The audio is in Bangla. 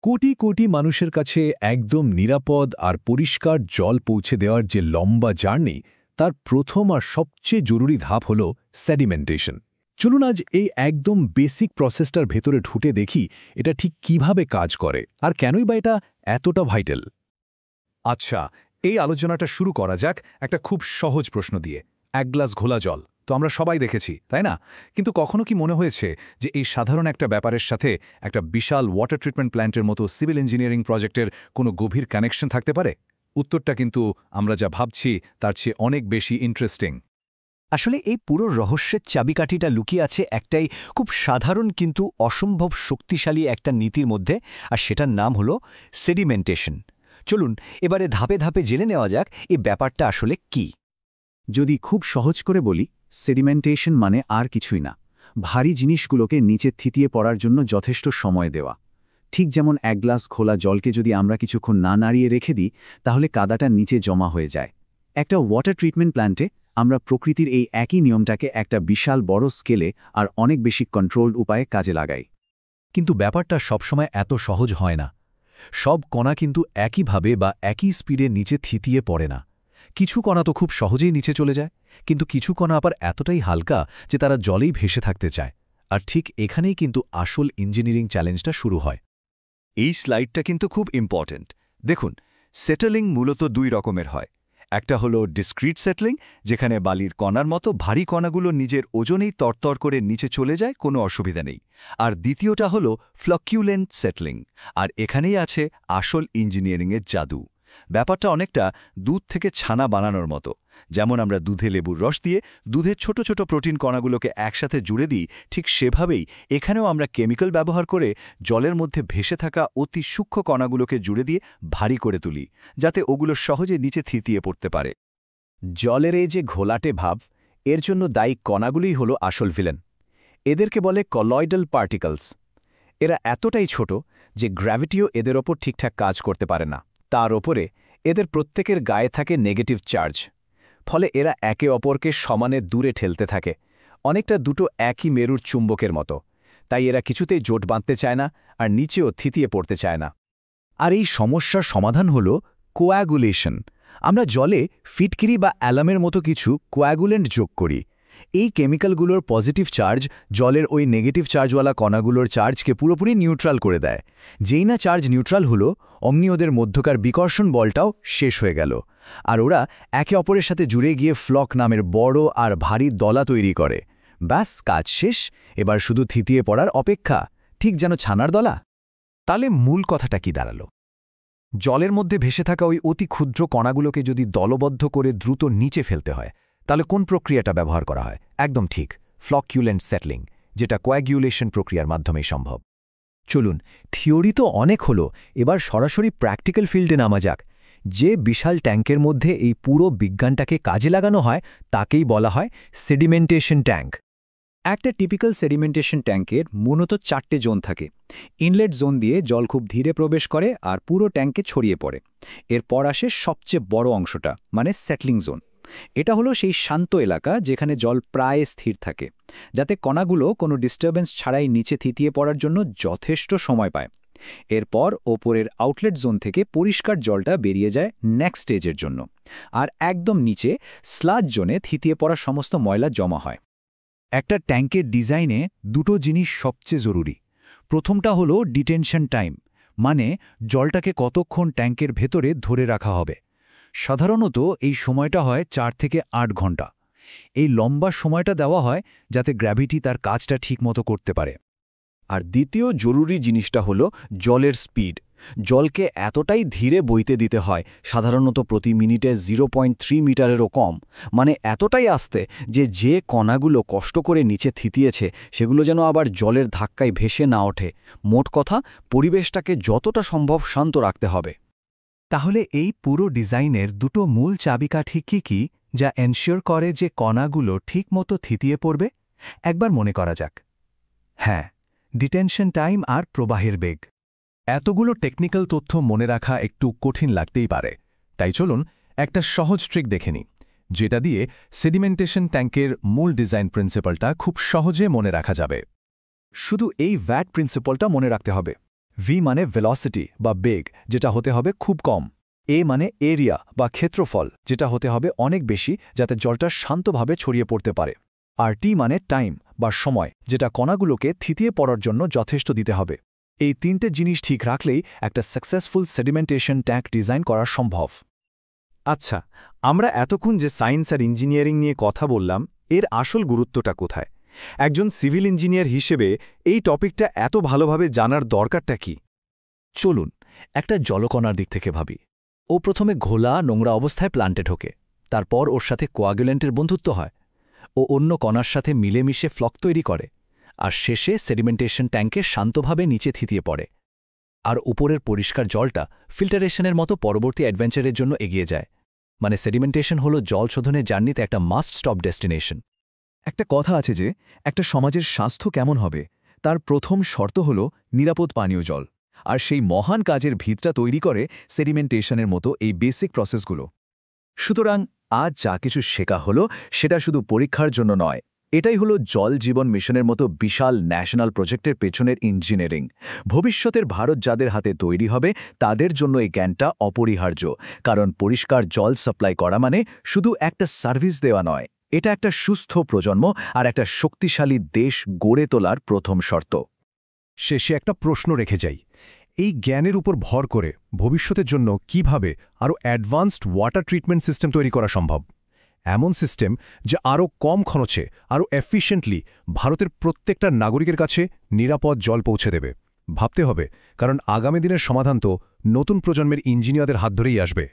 কোটি কোটি মানুষের কাছে একদম নিরাপদ আর পরিষ্কার জল পৌঁছে দেওয়ার যে লম্বা জার্নি তার প্রথম আর সবচেয়ে জরুরি ধাপ হল সেডিমেন্টেশন। চলুন আজ এই একদম বেসিক প্রসেসটার ভেতরে ঢুকে দেখি এটা ঠিক কিভাবে কাজ করে আর কেনই বা এটা এতটা ভাইটাল। আচ্ছা, এই আলোচনাটা শুরু করা যাক একটা খুব সহজ প্রশ্ন দিয়ে। এক গ্লাস ঘোলা জল তো আমরা সবাই দেখেছি, তাই না? কিন্তু কখনো কি মনে হয়েছে যে এই সাধারণ একটা ব্যাপারের সাথে একটা বিশাল ওয়াটার ট্রিটমেন্ট প্ল্যান্টের মতো সিভিল ইঞ্জিনিয়ারিং প্রজেক্টের কোনো গভীর কানেকশন থাকতে পারে? উত্তরটা কিন্তু আমরা যা ভাবছি তার চেয়ে অনেক বেশি ইন্টারেস্টিং। আসলে এই পুরো রহস্যের চাবিকাঠিটা লুকিয়ে আছে একটাই খুব সাধারণ কিন্তু অসম্ভব শক্তিশালী একটা নীতির মধ্যে, আর সেটার নাম হলো সেডিমেন্টেশন। চলুন এবারে ধাপে ধাপে জেনে নেওয়া যাক এই ব্যাপারটা আসলে কি। যদি খুব সহজ করে বলি, সেডিমেন্টেশন মানে আর কিছুই না, ভারী জিনিসগুলোকে নিচে থিতিয়ে পড়ার জন্য যথেষ্ট সময় দেওয়া। ঠিক যেমন এক গ্লাস খোলা জলকে যদি আমরা কিছুক্ষণ না নাড়িয়ে রেখে দিই, তাহলে কাদাটা নিচে জমা হয়ে যায়। একটা ওয়াটার ট্রিটমেন্ট প্ল্যান্টে আমরা প্রকৃতির এই একই নিয়মটাকে একটা বিশাল বড় স্কেলে আর অনেক বেশি কন্ট্রোলড উপায়ে কাজে লাগাই। কিন্তু ব্যাপারটা সবসময় এত সহজ হয় না। সব কণা কিন্তু একইভাবে বা একই স্পিডে নিচে থিতিয়ে পড়ে না। কিছু কণা তো খুব সহজেই নিচে চলে যায়, কিন্তু কিছু কণা আবার এতটাই হালকা যে তারা জলেই ভেসে থাকতে চায়। আর ঠিক এখানেই কিন্তু আসল ইঞ্জিনিয়ারিং চ্যালেঞ্জটা শুরু হয়। এই স্লাইডটা কিন্তু খুব ইম্পর্ট্যান্ট। দেখুন, সেটেলিং মূলত দুই রকমের হয়। একটা হলো ডিসক্রিট সেটলিং, যেখানে বালির কণার মতো ভারী কণাগুলো নিজের ওজনেই তরতর করে নিচে চলে যায়, কোনো অসুবিধা নেই। আর দ্বিতীয়টা হলো ফ্লাকিউলেন্ট সেটলিং, আর এখানেই আছে আসল ইঞ্জিনিয়ারিংয়ের জাদু। ব্যাপারটা অনেকটা দুধ থেকে ছানা বানানোর মতো। যেমন আমরা দুধে লেবুর রস দিয়ে দুধের ছোট ছোট প্রোটিন কণাগুলোকে একসাথে জুড়ে দিই, ঠিক সেভাবেই এখানেও আমরা কেমিক্যাল ব্যবহার করে জলের মধ্যে ভেসে থাকা অতি সূক্ষ্ম কণাগুলোকে জুড়ে দিয়ে ভারী করে তুলি, যাতে ওগুলো সহজে নিচে থিতিয়ে পড়তে পারে। জলের এই যে ঘোলাটে ভাব, এর জন্য দায়ী কণাগুলোই হলো আসল ভিলেন। এদেরকে বলে কলয়েডাল পার্টিকলস। এরা এতটাই ছোট যে গ্র্যাভিটিও এদের ওপর ঠিকঠাক কাজ করতে পারে না। তার ওপরে এদের প্রত্যেকের গায়ে থাকে নেগেটিভ চার্জ। ফলে এরা একে অপরকে সমানে দূরে ঠেলতে থাকে, অনেকটা দুটো একই মেরুর চুম্বকের মতো। তাই এরা কিছুতেই জোট বাঁধতে চায় না, আর নিচেও থিতিয়ে পড়তে চায় না। আর এই সমস্যার সমাধান হল কোয়াগুলেশন। আমরা জলে ফিটকিরি বা অ্যালামের মতো কিছু কোয়াগুলেন্ট যোগ করি। এই কেমিক্যালগুলোর পজিটিভ চার্জ জলের ওই নেগেটিভ চার্জওয়ালা কণাগুলোর চার্জকে পুরোপুরি নিউট্রাল করে দেয়। যেই না চার্জ নিউট্রাল হলো, অমনি ওদের মধ্যকার বিকর্ষণ বলটাও শেষ হয়ে গেল, আর ওরা একে অপরের সাথে জুড়ে গিয়ে ফ্লক নামের বড় আর ভারী দলা তৈরি করে। ব্যাস, কাজ শেষ। এবার শুধু থিতিয়ে পড়ার অপেক্ষা, ঠিক যেন ছানার দলা। তাহলে মূল কথাটা কি দাঁড়ালো? জলের মধ্যে ভেসে থাকা ওই অতি ক্ষুদ্র কণাগুলোকে যদি দলবদ্ধ করে দ্রুত নিচে ফেলতে হয়, তাহলে কোন প্রক্রিয়াটা ব্যবহার করা হয়? একদম ঠিক, ফ্লাকিউলেন্ট সেটলিং, যেটা কোয়াগুলেশন প্রক্রিয়ার মাধ্যমেই সম্ভব। চলুন, থিওরি তো অনেক হলো, এবার সরাসরি প্র্যাকটিক্যাল ফিল্ডে নামা যাক। যে বিশাল ট্যাঙ্কের মধ্যে এই পুরো বিজ্ঞানটাকে কাজে লাগানো হয় তাকেই বলা হয় সেডিমেন্টেশন ট্যাঙ্ক। একটা টিপিক্যাল সেডিমেন্টেশন ট্যাঙ্কের মূলত 4টে জোন থাকে। ইনলেট জোন দিয়ে জল খুব ধীরে প্রবেশ করে আর পুরো ট্যাঙ্কে ছড়িয়ে পড়ে। এরপর আসে সবচেয়ে বড় অংশটা, মানে সেটলিং জোন। এটা হলো সেই শান্ত এলাকা যেখানে জল প্রায় স্থির থাকে, যাতে কণাগুলো কোনো ডিস্টারবেন্স ছাড়াই নিচে থিতিয়ে পড়ার জন্য যথেষ্ট সময় পায়। এরপর ওপরের আউটলেট জোন থেকে পরিষ্কার জলটা বেরিয়ে যায় নেক্সট স্টেজের জন্য, আর একদম নিচে স্লাজ জোনে থিতিয়ে পড়া সমস্ত ময়লা জমা হয়। একটা ট্যাঙ্কের ডিজাইনে দুটো জিনিস সবচেয়ে জরুরি। প্রথমটা হলো ডিটেনশন টাইম, মানে জলটাকে কতক্ষণ ট্যাঙ্কের ভেতরে ধরে রাখা হবে। সাধারণত এই সময়টা হয় 4 থেকে 8 ঘন্টা। এই লম্বা সময়টা দেওয়া হয় যাতে গ্র্যাভিটি তার কাজটা ঠিকমতো করতে পারে। আর দ্বিতীয় জরুরি জিনিসটা হলো জলের স্পিড। জলকে এতটাই ধীরে বইতে দিতে হয়, সাধারণত প্রতি মিনিটে 0.3 মিটারেরও কম, মানে এতটাই আস্তে যে কণাগুলো কষ্ট করে নিচে থিতিয়েছে সেগুলো যেন আবার জলের ধাক্কায় ভেসে না ওঠে। মোট কথা, পরিবেশটাকে যতটা সম্ভব শান্ত রাখতে হবে। তাহলে এই পুরো ডিজাইনের দুটো মূল চাবিকাঠি কি যা এনশিওর করে যে কণাগুলো ঠিকমতো থিতিয়ে পড়বে? একবার মনে করা যাক। হ্যাঁ, ডিটেনশন টাইম আর প্রবাহের বেগ। এতগুলো টেকনিক্যাল তথ্য মনে রাখা একটু কঠিন লাগতেই পারে, তাই চলুন একটা সহজ ট্রিক দেখে নিই, যেটা দিয়ে সেডিমেন্টেশন ট্যাঙ্কের মূল ডিজাইন প্রিন্সিপালটা খুব সহজে মনে রাখা যাবে। শুধু এই ভ্যাট প্রিন্সিপালটা মনে রাখতে হবে। ভি মানে ভেলোসিটি বা বেগ, যেটা হতে হবে খুব কম। এ মানে এরিয়া বা ক্ষেত্রফল, যেটা হতে হবে অনেক বেশি যাতে জলটা শান্তভাবে ছড়িয়ে পড়তে পারে। আর টি মানে টাইম বা সময়, যেটা কণাগুলোকে থিতিয়ে পড়ার জন্য যথেষ্ট দিতে হবে। এই তিনটে জিনিস ঠিক রাখলেই একটা সাকসেসফুল সেডিমেন্টেশন ট্যাঙ্ক ডিজাইন করা সম্ভব। আচ্ছা, আমরা এতক্ষণ যে সায়েন্স আর ইঞ্জিনিয়ারিং নিয়ে কথা বললাম, এর আসল গুরুত্বটা কোথায়? একজন সিভিল ইঞ্জিনিয়ার হিসেবে এই টপিকটা এত ভালোভাবে জানার দরকারটা কি? চলুন একটা জলকণার দিক থেকে ভাবি। ও প্রথমে ঘোলা নোংরা অবস্থায় প্লান্টে ঢোকে, তারপর ওর সাথে কোয়াগুলেন্টের বন্ধুত্ব হয়, ও অন্য কণার সাথে মিলেমিশে ফ্লক তৈরি করে, আর শেষে সেডিমেন্টেশন ট্যাঙ্কে শান্তভাবে নিচে থিতিয়ে পড়ে। আর উপরের পরিষ্কার জলটা ফিল্টারেশনের মতো পরবর্তী অ্যাডভেঞ্চারের জন্য এগিয়ে যায়। মানে সেডিমেন্টেশন হলো জল শোধনের জার্নিতে একটা মাস্ট স্টপ ডেস্টিনেশন। একটা কথা আছে যে একটা সমাজের স্বাস্থ্য কেমন হবে তার প্রথম শর্ত হল নিরাপদ পানীয় জল, আর সেই মহান কাজের ভিতটা তৈরি করে সেডিমেন্টেশনের মতো এই বেসিক প্রসেসগুলো। সুতরাং আজ যা কিছু শেখা হলো সেটা শুধু পরীক্ষার জন্য নয়, এটাই হলো জল জীবন মিশনের মতো বিশাল ন্যাশনাল প্রজেক্টের পেছনের ইঞ্জিনিয়ারিং। ভবিষ্যতের ভারত যাদের হাতে তৈরি হবে তাদের জন্য এই জ্ঞানটা অপরিহার্য, কারণ পরিষ্কার জল সাপ্লাই করা মানে শুধু একটা সার্ভিস দেওয়া নয়, এটা একটা সুস্থ প্রজন্ম আর একটা শক্তিশালী দেশ গড়ে তোলার প্রথম শর্ত। শেষে একটা প্রশ্ন রেখে যাই, এই জ্ঞানের উপর ভর করে ভবিষ্যতের জন্য কিভাবে আরও অ্যাডভান্সড ওয়াটার ট্রিটমেন্ট সিস্টেম তৈরি করা সম্ভব? এমন সিস্টেম যা আরও কম খরচে, আরও এফিশিয়েন্টলি ভারতের প্রত্যেকটা নাগরিকের কাছে নিরাপদ জল পৌঁছে দেবে। ভাবতে হবে, কারণ আগামী দিনের সমাধান তো নতুন প্রজন্মের ইঞ্জিনিয়ারদের হাত ধরেই আসবে।